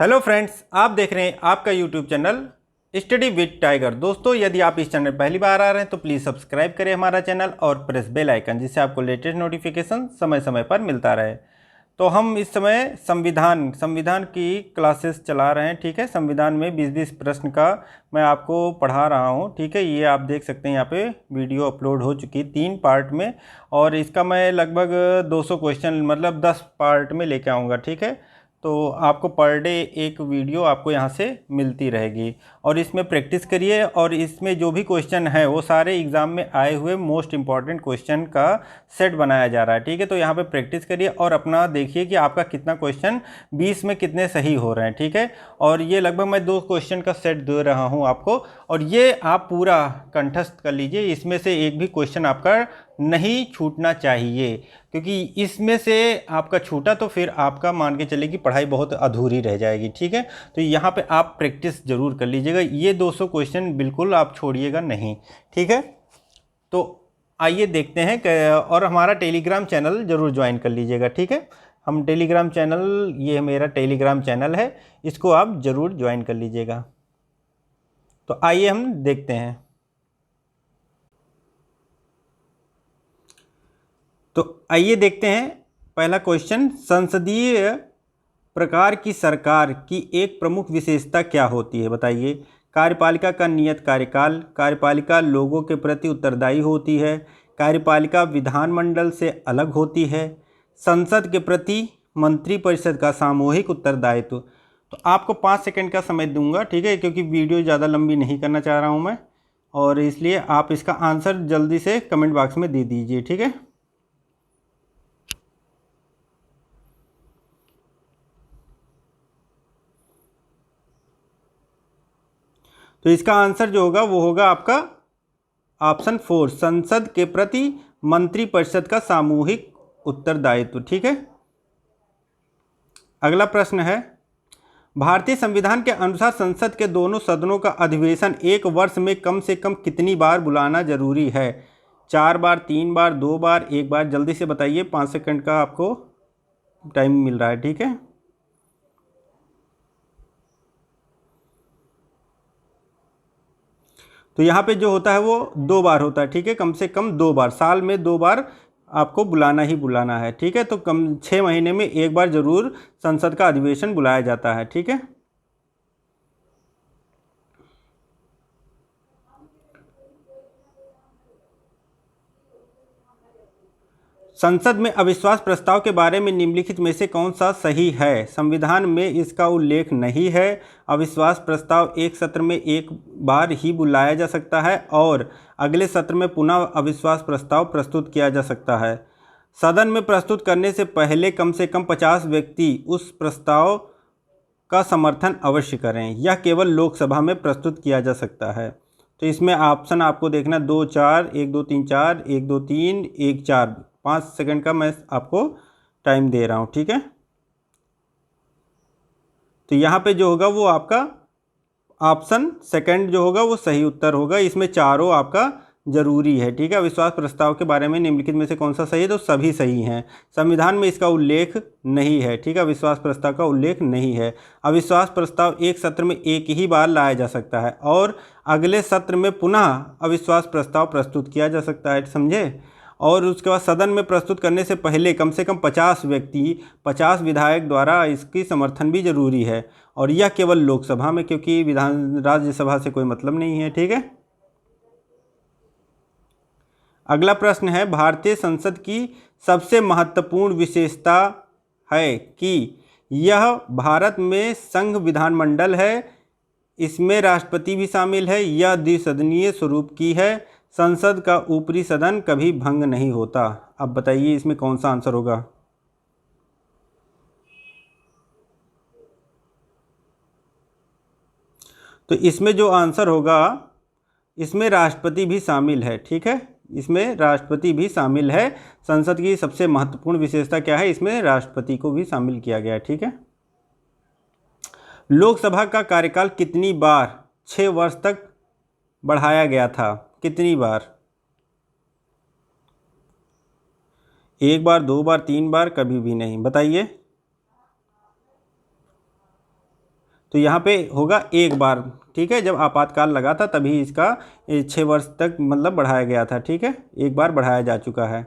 Hello friends, आप देख रहे हैं आपका YouTube channel study with tiger. दोस्तों, यदि आप इस चैनल पहली बार आ रहे हैं तो प्लीज़ सब्सक्राइब करें हमारा चैनल और प्रेस बेल आइकन, जिससे आपको लेटेस्ट नोटिफिकेशन समय समय पर मिलता रहे। तो हम इस समय संविधान की क्लासेस चला रहे हैं। ठीक है, संविधान में 20-20 प्रश्न का मैं आपको पढ़ा रहा हूँ। ठीक है, ये आप देख सकते हैं, यहाँ पे वीडियो अपलोड हो चुकी है 3 पार्ट में, और इसका मैं लगभग 200 क्वेश्चन मतलब 10 पार्ट में लेके आऊँगा। ठीक है, तो आपको पर डे एक वीडियो आपको यहाँ से मिलती रहेगी, और इसमें प्रैक्टिस करिए। और इसमें जो भी क्वेश्चन है वो सारे एग्ज़ाम में आए हुए मोस्ट इम्पॉर्टेंट क्वेश्चन का सेट बनाया जा रहा है। ठीक है, तो यहाँ पे प्रैक्टिस करिए और अपना देखिए कि आपका कितना क्वेश्चन 20 में कितने सही हो रहे हैं। ठीक है, और ये लगभग मैं 2 क्वेश्चन का सेट दे रहा हूँ आपको, और ये आप पूरा कंठस्थ कर लीजिए। इसमें से एक भी क्वेश्चन आपका नहीं छूटना चाहिए, क्योंकि इसमें से आपका छूटा तो फिर आपका मान के चलिए कि पढ़ाई बहुत अधूरी रह जाएगी। ठीक है, तो यहाँ पे आप प्रैक्टिस ज़रूर कर लीजिएगा। ये 200 क्वेश्चन बिल्कुल आप छोड़िएगा नहीं। ठीक है, तो आइए देखते हैं। और हमारा टेलीग्राम चैनल ज़रूर ज्वाइन कर लीजिएगा। ठीक है, हम टेलीग्राम चैनल, ये मेरा टेलीग्राम चैनल है, इसको आप ज़रूर ज्वाइन कर लीजिएगा। तो आइए हम देखते हैं। तो आइए देखते हैं पहला क्वेश्चन। संसदीय प्रकार की सरकार की एक प्रमुख विशेषता क्या होती है, बताइए। कार्यपालिका का नियत कार्यकाल, कार्यपालिका लोगों के प्रति उत्तरदायी होती है, कार्यपालिका विधानमंडल से अलग होती है, संसद के प्रति मंत्रिपरिषद का सामूहिक उत्तरदायित्व। तो आपको 5 सेकंड का समय दूंगा। ठीक है, क्योंकि वीडियो ज़्यादा लंबी नहीं करना चाह रहा हूँ मैं, और इसलिए आप इसका आंसर जल्दी से कमेंट बॉक्स में दे दीजिए। ठीक है, तो इसका आंसर जो होगा वो होगा आपका ऑप्शन 4, संसद के प्रति मंत्रिपरिषद का सामूहिक उत्तरदायित्व। ठीक है, अगला प्रश्न है, भारतीय संविधान के अनुसार संसद के दोनों सदनों का अधिवेशन एक वर्ष में कम से कम कितनी बार बुलाना जरूरी है? 4 बार, 3 बार, 2 बार, 1 बार? जल्दी से बताइए, 5 सेकंड का आपको टाइम मिल रहा है। ठीक है, तो यहाँ पे जो होता है वो 2 बार होता है। ठीक है, कम से कम 2 बार, साल में 2 बार आपको बुलाना ही बुलाना है। ठीक है, तो कम 6 महीने में 1 बार जरूर संसद का अधिवेशन बुलाया जाता है। ठीक है, संसद में अविश्वास प्रस्ताव के बारे में निम्नलिखित में से कौन सा सही है? संविधान में इसका उल्लेख नहीं है। अविश्वास प्रस्ताव एक सत्र में 1 बार ही बुलाया जा सकता है, और अगले सत्र में पुनः अविश्वास प्रस्ताव प्रस्तुत किया जा सकता है। सदन में प्रस्तुत करने से पहले कम से कम 50 व्यक्ति उस प्रस्ताव का समर्थन अवश्य करें। यह केवल लोकसभा में प्रस्तुत किया जा सकता है। तो इसमें ऑप्शन आपको देखना 2, 4, 1, 2, 3, 4, 1, 2, 3, 1, 4। 5 सेकंड का मैं आपको टाइम दे रहा हूँ। ठीक है, तो यहाँ पे जो होगा वो आपका ऑप्शन सेकंड जो होगा वो सही उत्तर होगा। इसमें चारों आपका जरूरी है। ठीक है, अविश्वास प्रस्ताव के बारे में निम्नलिखित में से कौन सा सही है? तो सभी सही हैं। संविधान में इसका उल्लेख नहीं है। ठीक है, अविश्वास प्रस्ताव का उल्लेख नहीं है। अविश्वास प्रस्ताव एक सत्र में 1 ही बार लाया जा सकता है, और अगले सत्र में पुनः अविश्वास प्रस्ताव प्रस्तुत किया जा सकता है। समझे? और उसके बाद सदन में प्रस्तुत करने से पहले कम से कम 50 व्यक्ति, 50 विधायक द्वारा इसकी समर्थन भी जरूरी है, और यह केवल लोकसभा में, क्योंकि राज्यसभा से कोई मतलब नहीं है। ठीक है, अगला प्रश्न है, भारतीय संसद की सबसे महत्वपूर्ण विशेषता है कि यह भारत में संघ विधानमंडल है, इसमें राष्ट्रपति भी शामिल है, यह द्विसदनीय स्वरूप की है, संसद का ऊपरी सदन कभी भंग नहीं होता। अब बताइए इसमें कौन सा आंसर होगा? तो इसमें जो आंसर होगा, इसमें राष्ट्रपति भी शामिल है। ठीक है, इसमें राष्ट्रपति भी शामिल है। संसद की सबसे महत्वपूर्ण विशेषता क्या है? इसमें राष्ट्रपति को भी शामिल किया गया है। ठीक है, लोकसभा का कार्यकाल कितनी बार 6 वर्ष तक बढ़ाया गया था? कितनी बार? 1 बार, 2 बार, 3 बार, कभी भी नहीं? बताइए। तो यहाँ पे होगा एक बार, ठीक है। जब आपातकाल लगा था तभी इसका 6 वर्ष तक मतलब बढ़ाया गया था, ठीक है, एक बार बढ़ाया जा चुका है।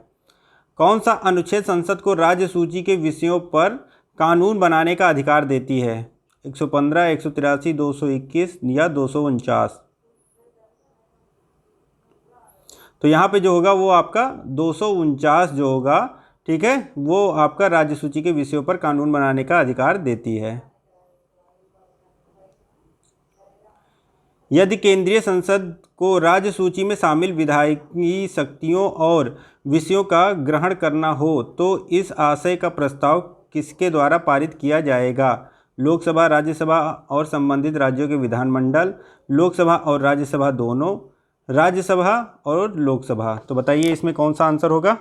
कौन सा अनुच्छेद संसद को राज्य सूची के विषयों पर कानून बनाने का अधिकार देती है? 115, 183, 221 या 249? तो यहाँ पे जो होगा वो आपका 249 जो होगा, ठीक है, वो आपका राज्य सूची के विषयों पर कानून बनाने का अधिकार देती है। यदि केंद्रीय संसद को राज्य सूची में शामिल विधायी शक्तियों और विषयों का ग्रहण करना हो तो इस आशय का प्रस्ताव किसके द्वारा पारित किया जाएगा? लोकसभा, राज्यसभा और संबंधित राज्यों के विधानमंडल, लोकसभा और राज्यसभा दोनों, राज्यसभा और लोकसभा। तो बताइए इसमें कौन सा आंसर होगा?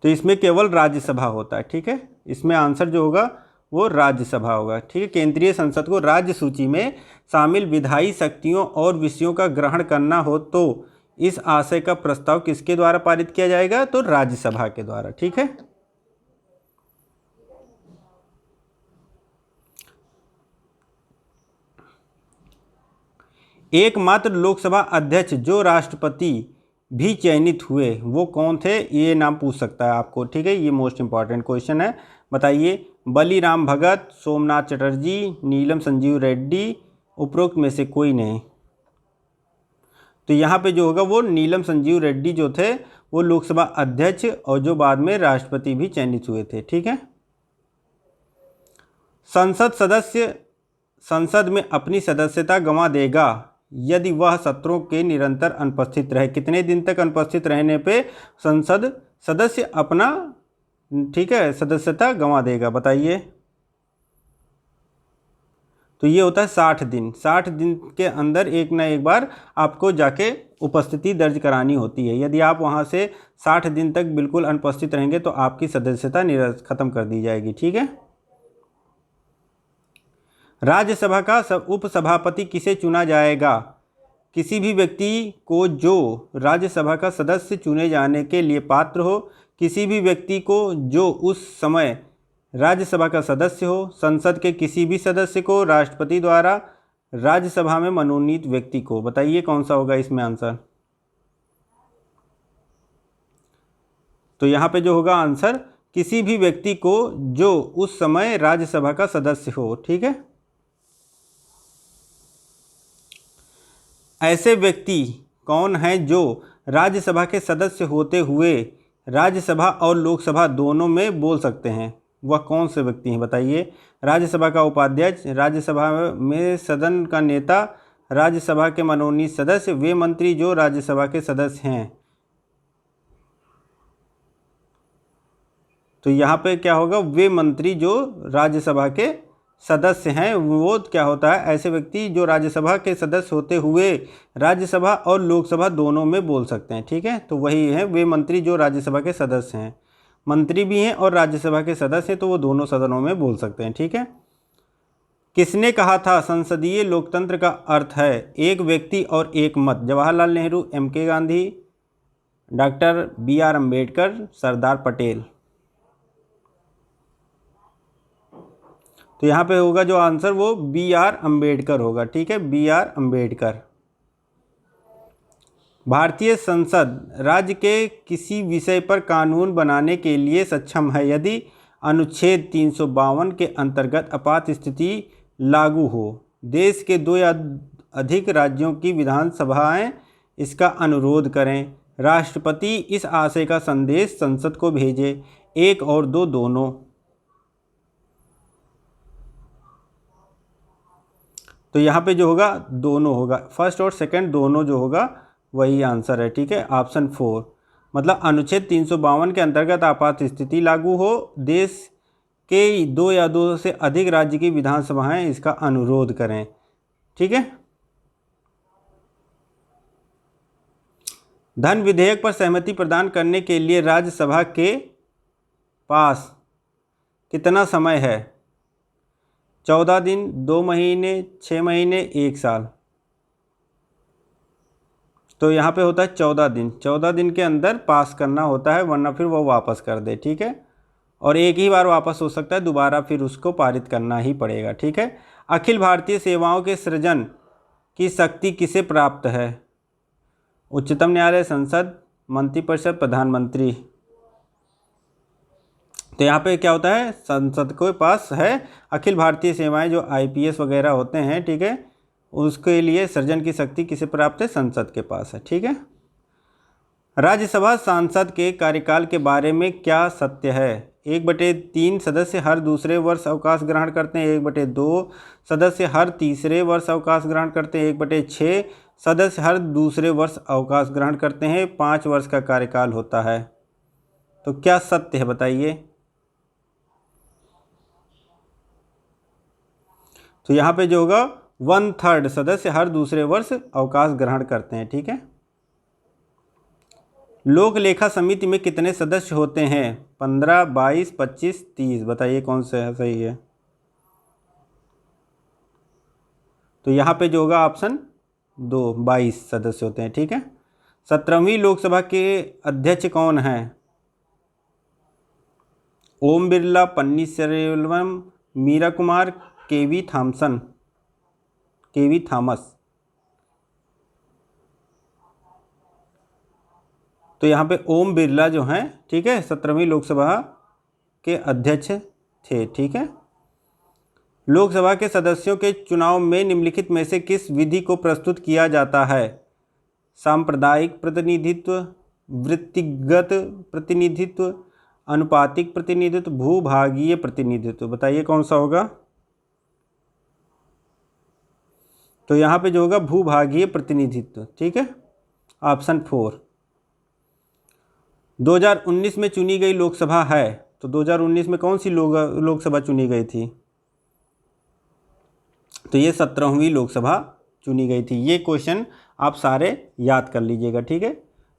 तो इसमें केवल राज्यसभा होता है, ठीक है, इसमें आंसर जो होगा वो राज्यसभा होगा, ठीक है। केंद्रीय संसद को राज्य सूची में शामिल विधायी शक्तियों और विषयों का ग्रहण करना हो तो इस आशय का प्रस्ताव किसके द्वारा पारित किया जाएगा? तो राज्यसभा के द्वारा, ठीक है। एकमात्र लोकसभा अध्यक्ष जो राष्ट्रपति भी चयनित हुए वो कौन थे? ये नाम पूछ सकता है आपको, ठीक है, ये मोस्ट इंपॉर्टेंट क्वेश्चन है। बताइए, बलीराम भगत, सोमनाथ चटर्जी, नीलम संजीव रेड्डी, उपरोक्त में से कोई नहीं। तो यहाँ पे जो होगा वो नीलम संजीव रेड्डी जो थे वो लोकसभा अध्यक्ष और जो बाद में राष्ट्रपति भी चयनित हुए थे, ठीक है। संसद सदस्य संसद में अपनी सदस्यता गंवा देगा यदि वह सत्रों के निरंतर अनुपस्थित रहे। कितने दिन तक अनुपस्थित रहने पे संसद सदस्य अपना, ठीक है, सदस्यता गंवा देगा? बताइए। तो ये होता है 60 दिन। 60 दिन के अंदर एक ना एक बार आपको जाके उपस्थिति दर्ज करानी होती है। यदि आप वहाँ से 60 दिन तक बिल्कुल अनुपस्थित रहेंगे तो आपकी सदस्यता ख़त्म कर दी जाएगी, ठीक है। राज्यसभा का उपसभापति किसे चुना जाएगा? किसी भी व्यक्ति को जो राज्यसभा का सदस्य चुने जाने के लिए पात्र हो, किसी भी व्यक्ति को जो उस समय राज्यसभा का सदस्य हो, संसद के किसी भी सदस्य को, राष्ट्रपति द्वारा राज्यसभा में मनोनीत व्यक्ति को। बताइए कौन सा होगा इसमें आंसर? तो यहाँ पे जो होगा आंसर, किसी भी व्यक्ति को जो उस समय राज्यसभा का सदस्य हो, ठीक है। ऐसे व्यक्ति कौन हैं जो राज्यसभा के सदस्य होते हुए राज्यसभा और लोकसभा दोनों में बोल सकते हैं? वह कौन से व्यक्ति हैं? बताइए। राज्यसभा का उपाध्यक्ष, राज्यसभा में सदन का नेता, राज्यसभा के मनोनीत सदस्य, वे मंत्री जो राज्यसभा के सदस्य हैं। तो यहाँ पे क्या होगा? वे मंत्री जो राज्यसभा के सदस्य हैं, वो क्या होता है? ऐसे व्यक्ति जो राज्यसभा के सदस्य होते हुए राज्यसभा और लोकसभा दोनों में बोल सकते हैं, ठीक है। तो वही है वे मंत्री जो राज्यसभा के सदस्य हैं, मंत्री भी हैं और राज्यसभा के सदस्य हैं, तो वो दोनों सदनों में बोल सकते हैं, ठीक है। किसने कहा था संसदीय लोकतंत्र का अर्थ है एक व्यक्ति और एक मत? Jawaharlal Nehru, MK Gandhi, doctor BR Ambedkar, Sardar Patel. तो यहाँ पे होगा जो आंसर वो BR अम्बेडकर होगा, ठीक है, BR अम्बेडकर। भारतीय संसद राज्य के किसी विषय पर कानून बनाने के लिए सक्षम है यदि अनुच्छेद 352 के अंतर्गत आपात स्थिति लागू हो, देश के 2 या अधिक राज्यों की विधानसभाएं इसका अनुरोध करें, राष्ट्रपति इस आशय का संदेश संसद को भेजे, 1 और 2 दोनों। तो यहाँ पे जो होगा दोनों होगा, फर्स्ट और सेकंड दोनों जो होगा वही आंसर है, ठीक है, ऑप्शन 4। मतलब अनुच्छेद 352 के अंतर्गत आपात स्थिति लागू हो, देश के 2 या 2 से अधिक राज्य की विधानसभाएं इसका अनुरोध करें, ठीक है। धन विधेयक पर सहमति प्रदान करने के लिए राज्यसभा के पास कितना समय है? 14 दिन, 2 महीने, 6 महीने, 1 साल। तो यहाँ पे होता है 14 दिन। 14 दिन के अंदर पास करना होता है, वरना फिर वो वापस कर दे, ठीक है। और एक ही बार वापस हो सकता है, दोबारा फिर उसको पारित करना ही पड़ेगा। ठीक है। अखिल भारतीय सेवाओं के सृजन की शक्ति किसे प्राप्त है? उच्चतम न्यायालय, संसद, मंत्रिपरिषद, प्रधानमंत्री। तो यहाँ पे क्या होता है, संसद के पास है अखिल भारतीय सेवाएं, जो आईपीएस वगैरह होते हैं। ठीक है, उसके लिए सृजन की शक्ति किसे प्राप्त है? संसद के पास है। ठीक है। राज्यसभा सांसद के कार्यकाल के बारे में क्या सत्य है? 1/3 सदस्य हर दूसरे वर्ष अवकाश ग्रहण करते हैं, 1/2 सदस्य हर तीसरे वर्ष अवकाश ग्रहण करते हैं, 1/6 सदस्य हर दूसरे वर्ष अवकाश ग्रहण करते हैं, 5 वर्ष का कार्यकाल होता है। तो क्या सत्य है बताइए? तो यहाँ पे जो होगा 1/3 सदस्य हर दूसरे वर्ष अवकाश ग्रहण करते हैं। ठीक है। लोक लेखा समिति में कितने सदस्य होते हैं? 15, 22, 25, 30। बताइए कौन सा सही है? तो यहाँ पे जो होगा ऑप्शन 2, 22 सदस्य होते हैं। ठीक है। 17वीं लोकसभा के अध्यक्ष कौन हैं? ओम बिरला, पन्नीरसेल्वम, मीरा कुमार, केवी थॉमस। तो यहाँ पे ओम बिरला जो हैं, ठीक है, 17वीं लोकसभा के अध्यक्ष थे। ठीक है। लोकसभा के सदस्यों के चुनाव में निम्नलिखित में से किस विधि को प्रस्तुत किया जाता है? सांप्रदायिक प्रतिनिधित्व, वृत्तिगत प्रतिनिधित्व, अनुपातिक प्रतिनिधित्व, भूभागीय प्रतिनिधित्व। बताइए कौन सा होगा? तो यहाँ पे जो होगा भूभागीय प्रतिनिधित्व। ठीक है, ऑप्शन 4। 2019 में चुनी गई लोकसभा है, तो 2019 में कौन सी लोकसभा चुनी गई थी? तो ये 17वीं लोकसभा चुनी गई थी। ये क्वेश्चन आप सारे याद कर लीजिएगा। ठीक है।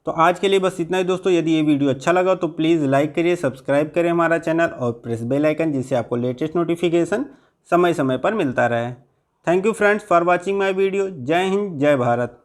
तो आज के लिए बस इतना ही दोस्तों। यदि ये वीडियो अच्छा लगा तो प्लीज़ लाइक करिए, सब्सक्राइब करें हमारा चैनल और प्रेस बेल आइकन, जिससे आपको लेटेस्ट नोटिफिकेशन समय समय पर मिलता रहे। Thank you friends for watching my video. जय हिंद, जय भारत।